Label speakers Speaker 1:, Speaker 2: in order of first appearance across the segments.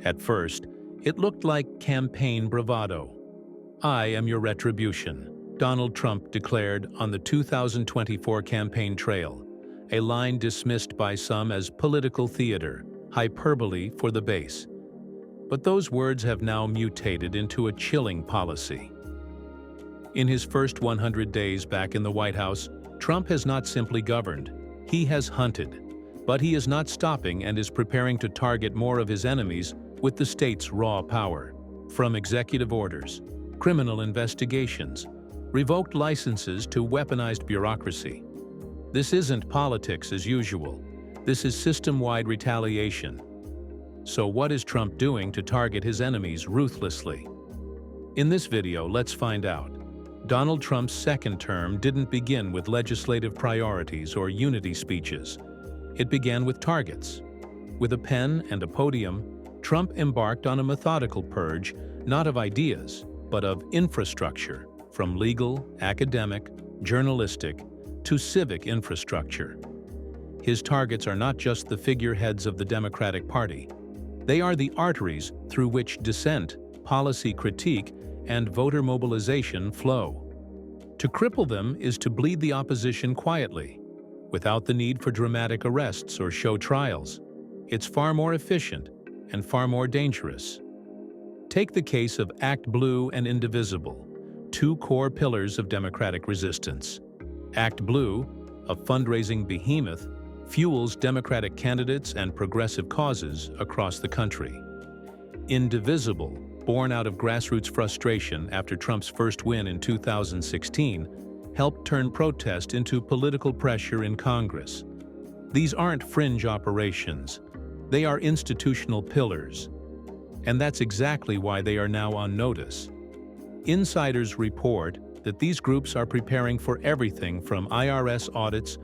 Speaker 1: At first, it looked like campaign bravado. "I am your retribution," Donald Trump declared on the 2024 campaign trail, a line dismissed by some as political theater, hyperbole for the base. But those words have now mutated into a chilling policy. In his first 100 days back in the White House, Trump has not simply governed, he has hunted. But he is not stopping and is preparing to target more of his enemies with the state's raw power. From executive orders, criminal investigations, revoked licenses to weaponized bureaucracy. This isn't politics as usual. This is system-wide retaliation. So what is Trump doing to target his enemies ruthlessly? In this video, let's find out. Donald Trump's second term didn't begin with legislative priorities or unity speeches. It began with targets. With a pen and a podium, Trump embarked on a methodical purge, not of ideas, but of infrastructure, from legal, academic, journalistic, to civic infrastructure. His targets are not just the figureheads of the Democratic Party. They are the arteries through which dissent, policy critique, and voter mobilization flow. To cripple them is to bleed the opposition quietly, without the need for dramatic arrests or show trials. It's far more efficient and far more dangerous. Take the case of Act Blue and Indivisible, two core pillars of Democratic resistance. Act Blue, a fundraising behemoth, fuels Democratic candidates and progressive causes across the country. Indivisible, born out of grassroots frustration after Trump's first win in 2016, helped turn protest into political pressure in Congress. These aren't fringe operations. They are institutional pillars. And that's exactly why they are now on notice. Insiders report that these groups are preparing for everything from IRS audits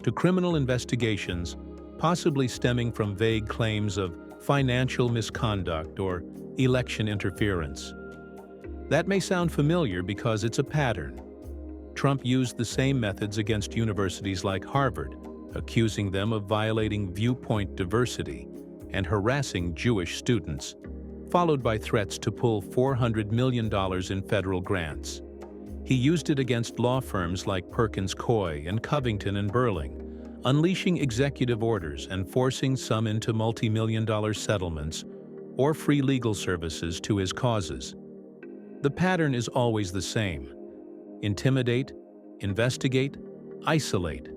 Speaker 1: to criminal investigations, possibly stemming from vague claims of financial misconduct or election interference. That may sound familiar because it's a pattern. Trump used the same methods against universities like Harvard, accusing them of violating viewpoint diversity and harassing Jewish students, followed by threats to pull $400 million in federal grants. He used it against law firms like Perkins Coie and Covington and Burling, unleashing executive orders and forcing some into multi-million-dollar settlements or free legal services to his causes. The pattern is always the same: intimidate, investigate, isolate.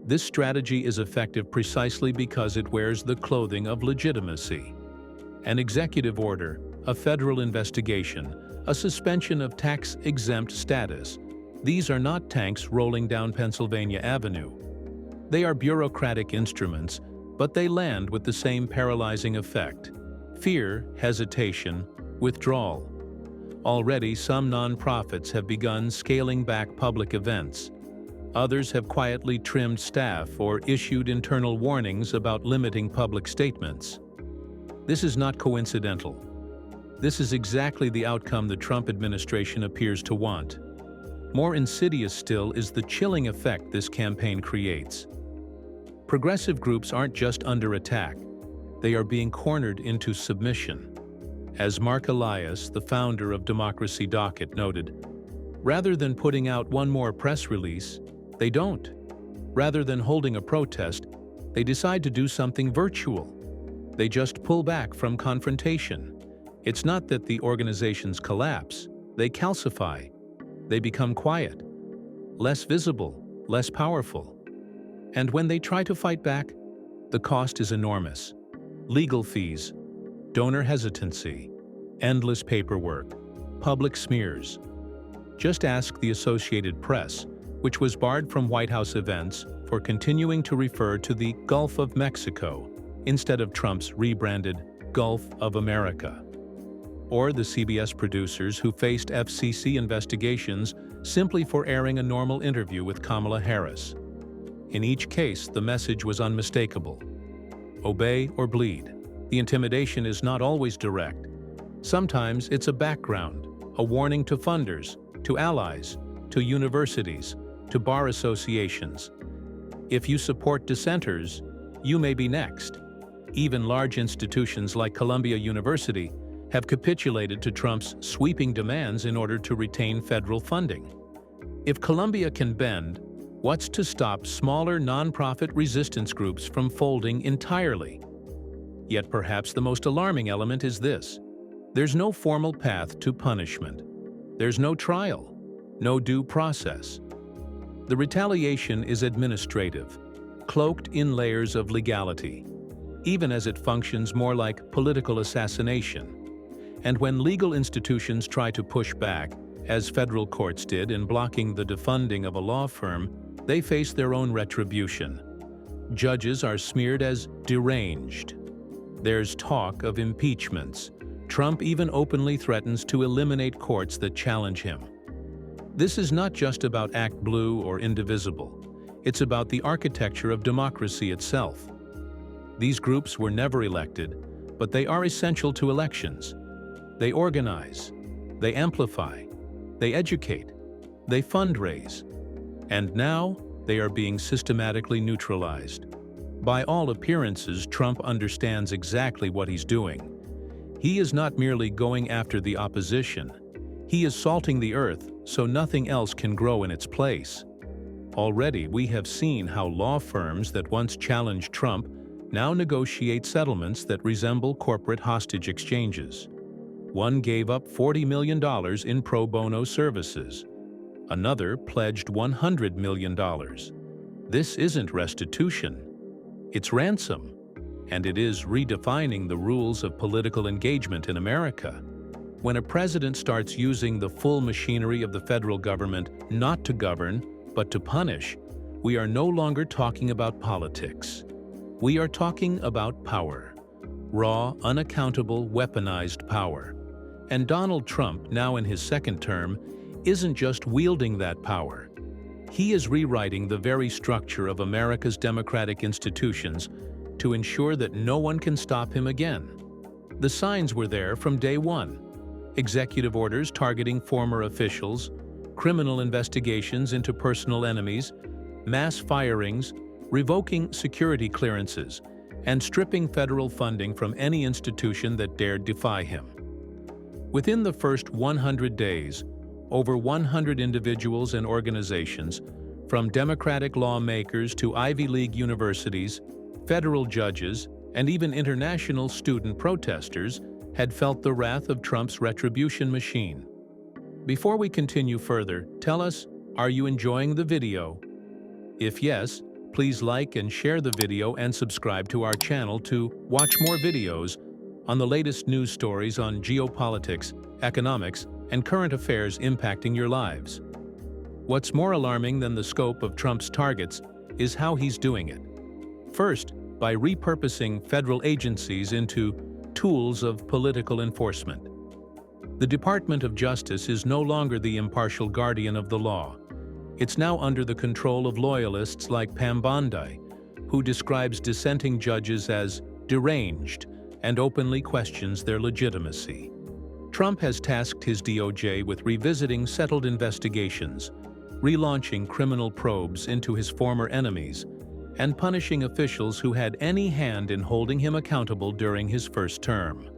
Speaker 1: This strategy is effective precisely because it wears the clothing of legitimacy. An executive order, a federal investigation, a suspension of tax-exempt status. These are not tanks rolling down Pennsylvania Avenue. They are bureaucratic instruments, but they land with the same paralyzing effect: fear, hesitation, withdrawal. Already, some nonprofits have begun scaling back public events. Others have quietly trimmed staff or issued internal warnings about limiting public statements. This is not coincidental. This is exactly the outcome the Trump administration appears to want. More insidious still is the chilling effect this campaign creates. Progressive groups aren't just under attack. They are being cornered into submission. As Mark Elias, the founder of Democracy Docket, noted, rather than putting out one more press release, they don't. Rather than holding a protest, they decide to do something virtual. They just pull back from confrontation. It's not that the organizations collapse, they calcify. They become quiet, less visible, less powerful. And when they try to fight back, the cost is enormous. Legal fees, donor hesitancy, endless paperwork, public smears. Just ask the Associated Press, which was barred from White House events for continuing to refer to the Gulf of Mexico instead of Trump's rebranded Gulf of America. Or the CBS producers who faced FCC investigations simply for airing a normal interview with Kamala Harris. In each case, the message was unmistakable: obey or bleed. The intimidation is not always direct. Sometimes it's a background, a warning to funders, to allies, to universities, to bar associations. If you support dissenters, you may be next. Even large institutions like Columbia University have capitulated to Trump's sweeping demands in order to retain federal funding. If Columbia can bend, what's to stop smaller nonprofit resistance groups from folding entirely? Yet perhaps the most alarming element is this: there's no formal path to punishment. There's no trial, no due process. The retaliation is administrative, cloaked in layers of legality, even as it functions more like political assassination. And when legal institutions try to push back, as federal courts did in blocking the defunding of a law firm, they face their own retribution. Judges are smeared as deranged. There's talk of impeachments. Trump even openly threatens to eliminate courts that challenge him. This is not just about Act Blue or Indivisible. It's about the architecture of democracy itself. These groups were never elected, but they are essential to elections. They organize, they amplify, they educate, they fundraise, and now they are being systematically neutralized. By all appearances, Trump understands exactly what he's doing. He is not merely going after the opposition. He is salting the earth so nothing else can grow in its place. Already, we have seen how law firms that once challenged Trump now negotiate settlements that resemble corporate hostage exchanges. One gave up $40 million in pro bono services. Another pledged $100 million. This isn't restitution. It's ransom, and it is redefining the rules of political engagement in America. When a president starts using the full machinery of the federal government not to govern, but to punish, we are no longer talking about politics. We are talking about power. Raw, unaccountable, weaponized power. And Donald Trump, now in his second term, isn't just wielding that power. He is rewriting the very structure of America's democratic institutions to ensure that no one can stop him again. The signs were there from day one. Executive orders targeting former officials, criminal investigations into personal enemies, mass firings, revoking security clearances, and stripping federal funding from any institution that dared defy him. Within the first 100 days, over 100 individuals and organizations, from Democratic lawmakers to Ivy League universities, federal judges, and even international student protesters, had felt the wrath of Trump's retribution machine. Before we continue further, tell us, are you enjoying the video? If yes, please like and share the video and subscribe to our channel to watch more videos on the latest news stories on geopolitics, economics, and current affairs impacting your lives. What's more alarming than the scope of Trump's targets is how he's doing it. First, by repurposing federal agencies into tools of political enforcement. The Department of Justice is no longer the impartial guardian of the law. It's now under the control of loyalists like Pam Bondi, who describes dissenting judges as deranged and openly questions their legitimacy. Trump has tasked his DOJ with revisiting settled investigations, relaunching criminal probes into his former enemies, and punishing officials who had any hand in holding him accountable during his first term.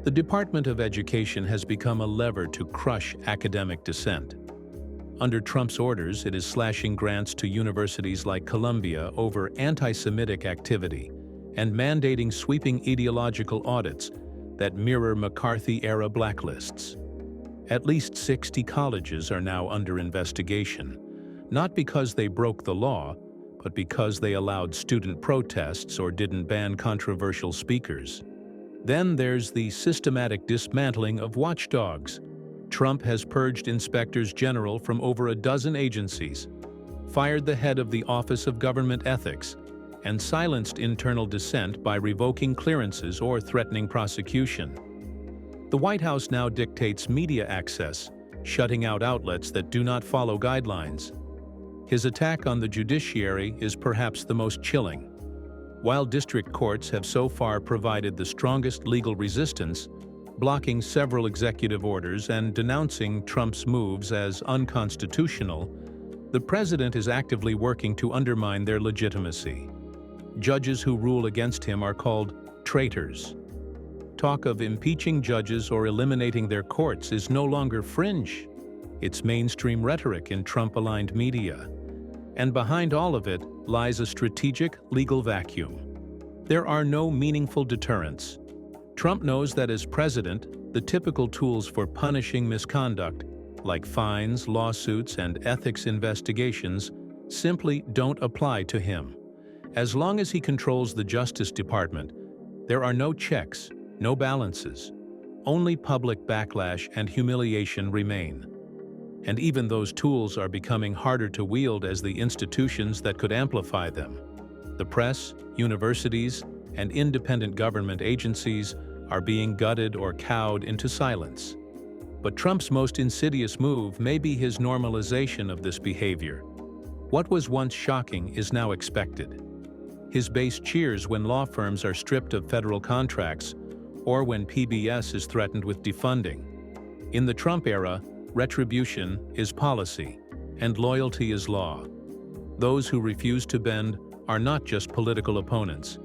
Speaker 1: The Department of Education has become a lever to crush academic dissent. Under Trump's orders, it is slashing grants to universities like Columbia over anti-Semitic activity and mandating sweeping ideological audits that mirror McCarthy-era blacklists. At least 60 colleges are now under investigation, not because they broke the law, but because they allowed student protests or didn't ban controversial speakers. Then there's the systematic dismantling of watchdogs. Trump has purged inspectors general from over a dozen agencies, fired the head of the Office of Government Ethics, and silenced internal dissent by revoking clearances or threatening prosecution. The White House now dictates media access, shutting out outlets that do not follow guidelines. His attack on the judiciary is perhaps the most chilling. While district courts have so far provided the strongest legal resistance, blocking several executive orders and denouncing Trump's moves as unconstitutional, the president is actively working to undermine their legitimacy. Judges who rule against him are called traitors. Talk of impeaching judges or eliminating their courts is no longer fringe. It's mainstream rhetoric in Trump-aligned media. And behind all of it lies a strategic legal vacuum. There are no meaningful deterrents. Trump knows that as president, the typical tools for punishing misconduct, like fines, lawsuits, and ethics investigations, simply don't apply to him. As long as he controls the Justice Department, there are no checks, no balances. Only public backlash and humiliation remain. And even those tools are becoming harder to wield as the institutions that could amplify them. The press, universities, and independent government agencies are being gutted or cowed into silence. But Trump's most insidious move may be his normalization of this behavior. What was once shocking is now expected. His base cheers when law firms are stripped of federal contracts or when PBS is threatened with defunding. In the Trump era, retribution is policy, and loyalty is law. Those who refuse to bend are not just political opponents.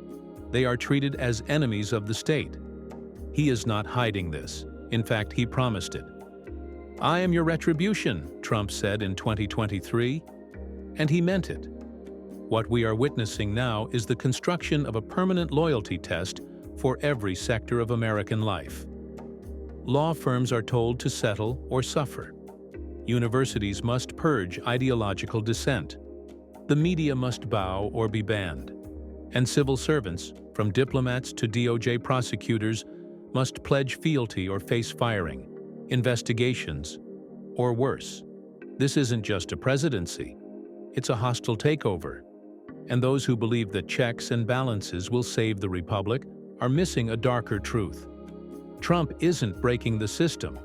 Speaker 1: They are treated as enemies of the state. He is not hiding this. In fact, he promised it. "I am your retribution," Trump said in 2023, and he meant it. What we are witnessing now is the construction of a permanent loyalty test for every sector of American life. Law firms are told to settle or suffer. Universities must purge ideological dissent. The media must bow or be banned. And civil servants, from diplomats to DOJ prosecutors, must pledge fealty or face firing, investigations, or worse. This isn't just a presidency. It's a hostile takeover. And those who believe that checks and balances will save the republic are missing a darker truth. Trump isn't breaking the system.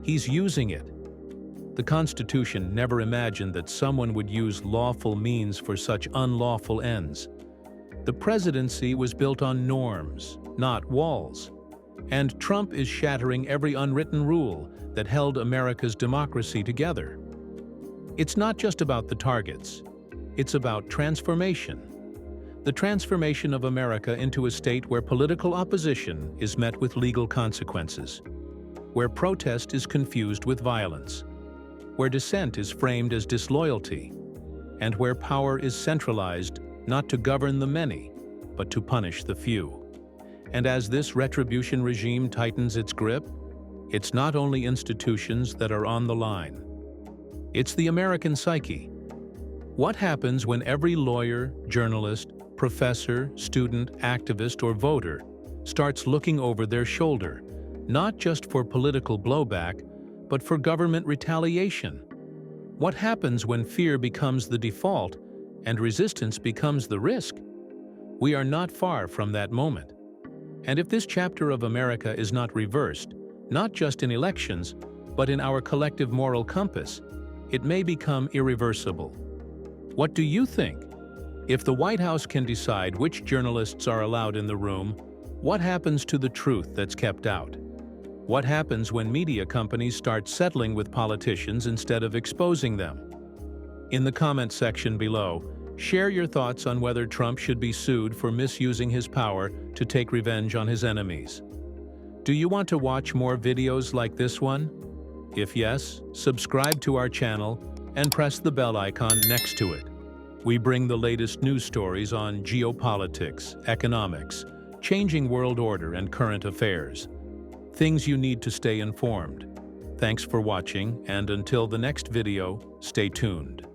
Speaker 1: He's using it. The Constitution never imagined that someone would use lawful means for such unlawful ends. The presidency was built on norms, not walls. And Trump is shattering every unwritten rule that held America's democracy together. It's not just about the targets. It's about transformation. The transformation of America into a state where political opposition is met with legal consequences, where protest is confused with violence, where dissent is framed as disloyalty, and where power is centralized not to govern the many, but to punish the few. And as this retribution regime tightens its grip, it's not only institutions that are on the line. It's the American psyche. What happens when every lawyer, journalist, professor, student, activist, or voter starts looking over their shoulder, not just for political blowback, but for government retaliation? What happens when fear becomes the default and resistance becomes the risk? We are not far from that moment. And if this chapter of America is not reversed, not just in elections, but in our collective moral compass, it may become irreversible. What do you think? If the White House can decide which journalists are allowed in the room, what happens to the truth that's kept out? What happens when media companies start settling with politicians instead of exposing them? In the comment section below, share your thoughts on whether Trump should be sued for misusing his power to take revenge on his enemies. Do you want to watch more videos like this one? If yes, subscribe to our channel and press the bell icon next to it. We bring the latest news stories on geopolitics, economics, changing world order, and current affairs. Things you need to stay informed. Thanks for watching, and until the next video, stay tuned.